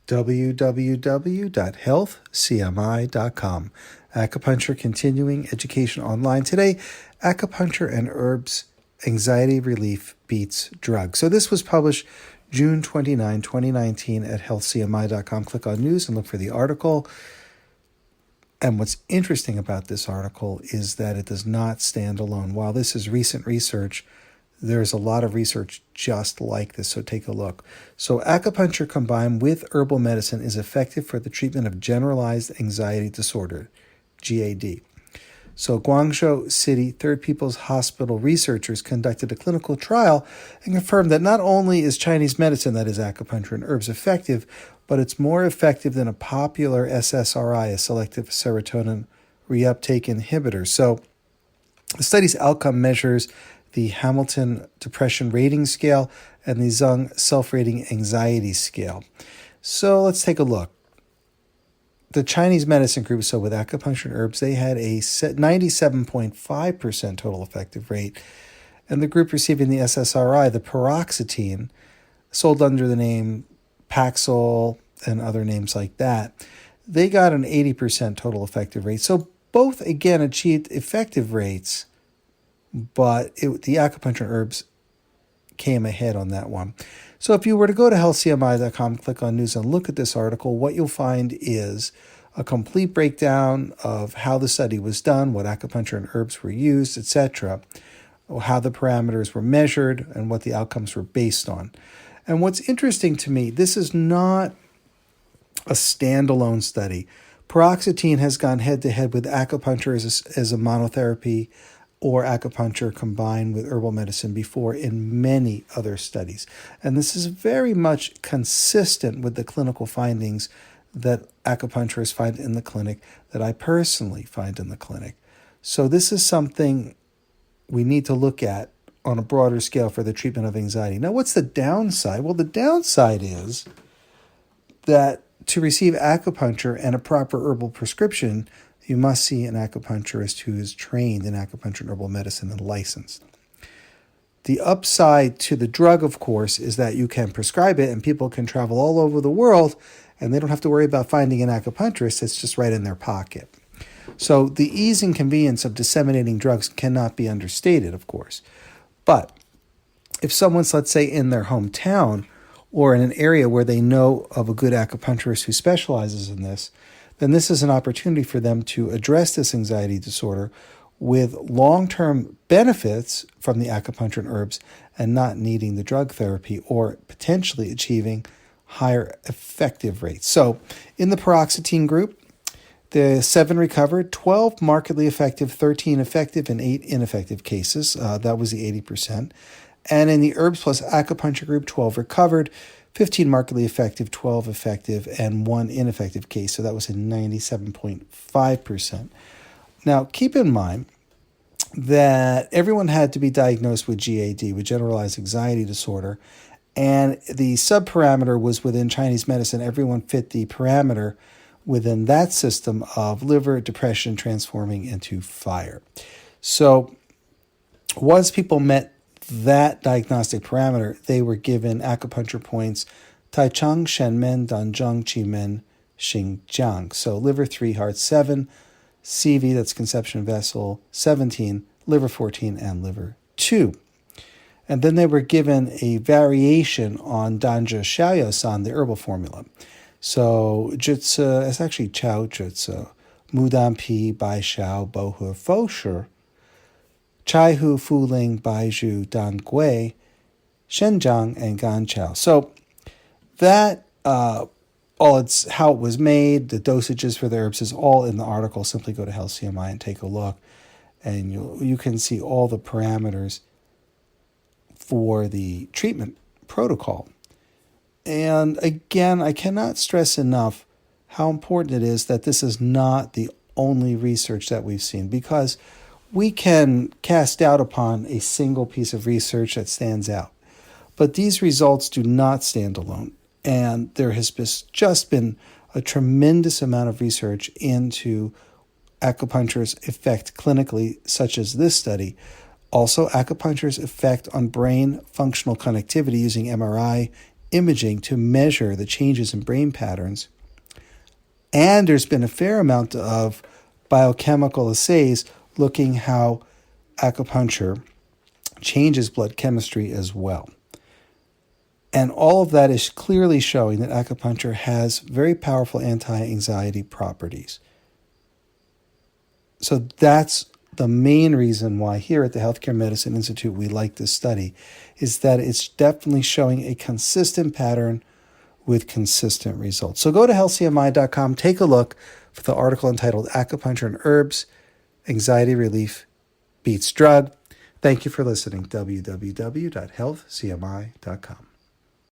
www.healthcmi.com. Acupuncture continuing education online today. Acupuncture and herbs, anxiety relief beats drugs. So this was published June 29, 2019 at healthcmi.com. Click on news and look for the article. And what's interesting about this article is that it does not stand alone. While this is recent research, there's a lot of research just like this, so take a look. So acupuncture combined with herbal medicine is effective for the treatment of generalized anxiety disorder, GAD. So Guangzhou City Third People's Hospital researchers conducted a clinical trial and confirmed that not only is Chinese medicine, that is acupuncture and herbs, effective, but it's more effective than a popular SSRI, a selective serotonin reuptake inhibitor. So the study's outcome measures the Hamilton Depression Rating Scale and the Zung Self-Rating Anxiety Scale. So let's take a look. The Chinese medicine group, so with acupuncture and herbs, they had a 97.5% total effective rate. And the group receiving the SSRI, the paroxetine, sold under the name Paxil and other names like that, they got an 80% total effective rate. So both, again, achieved effective rates, but the acupuncture and herbs came ahead on that one. So if you were to go to healthcmi.com, click on news and look at this article, what you'll find is a complete breakdown of how the study was done, what acupuncture and herbs were used, etc., how the parameters were measured, and what the outcomes were based on. And what's interesting to me, this is not a standalone study. Paroxetine has gone head-to-head with acupuncture as a monotherapy or acupuncture combined with herbal medicine before in many other studies. And this is very much consistent with the clinical findings that acupuncturists find in the clinic, that I personally find in the clinic. So this is something we need to look at on a broader scale for the treatment of anxiety. Now, what's the downside? Well, the downside is that to receive acupuncture and a proper herbal prescription, you must see an acupuncturist who is trained in acupuncture and herbal medicine and licensed. The upside to the drug, of course, is that you can prescribe it and people can travel all over the world and they don't have to worry about finding an acupuncturist. It's just right in their pocket. So the ease and convenience of disseminating drugs cannot be understated, of course. But if someone's, let's say, in their hometown or in an area where they know of a good acupuncturist who specializes in this, then this is an opportunity for them to address this anxiety disorder with long-term benefits from the acupuncture and herbs and not needing the drug therapy or potentially achieving higher effective rates. So in the paroxetine group, the 7 recovered, 12 markedly effective, 13 effective, and 8 ineffective cases. That was the 80%. And in the herbs plus acupuncture group, 12 recovered, 15 markedly effective, 12 effective, and 1 ineffective case. So that was a 97.5%. Now, keep in mind that everyone had to be diagnosed with GAD, with generalized anxiety disorder, and the subparameter was within Chinese medicine. Everyone fit the parameter within that system of liver depression transforming into fire. So once people met that diagnostic parameter, they were given acupuncture points Taichung, Shenmen, Danzheng, Qimen, Xinjiang. So liver 3, heart 7, CV, that's conception vessel 17, liver 14, and liver 2. And then they were given a variation on Danja Xiaoyao San, the herbal formula. So Jutsu, it's actually Chao Jutsu, Mudan Pi, Bai Xiao, Bohu, Fo Shi, Chai Hu, Fu Ling, Bai Zhu, Dan Gui, Shenjiang, and Gan Chao. So that, it's how it was made, the dosages for the herbs is all in the article. Simply go to Health CMI and take a look, and you can see all the parameters for the treatment protocol. And again, I cannot stress enough how important it is that this is not the only research that we've seen, because we can cast doubt upon a single piece of research that stands out. But these results do not stand alone. And there has just been a tremendous amount of research into acupuncture's effect clinically, such as this study. Also, acupuncture's effect on brain functional connectivity using MRI imaging to measure the changes in brain patterns. And there's been a fair amount of biochemical assays looking how acupuncture changes blood chemistry as well. And all of that is clearly showing that acupuncture has very powerful anti-anxiety properties. So that's the main reason why here at the Healthcare Medicine Institute we like this study, is that it's definitely showing a consistent pattern with consistent results. So go to healthcmi.com, take a look for the article entitled Acupuncture and Herbs, Anxiety Relief Beats Drug. Thank you for listening. www.healthcmi.com.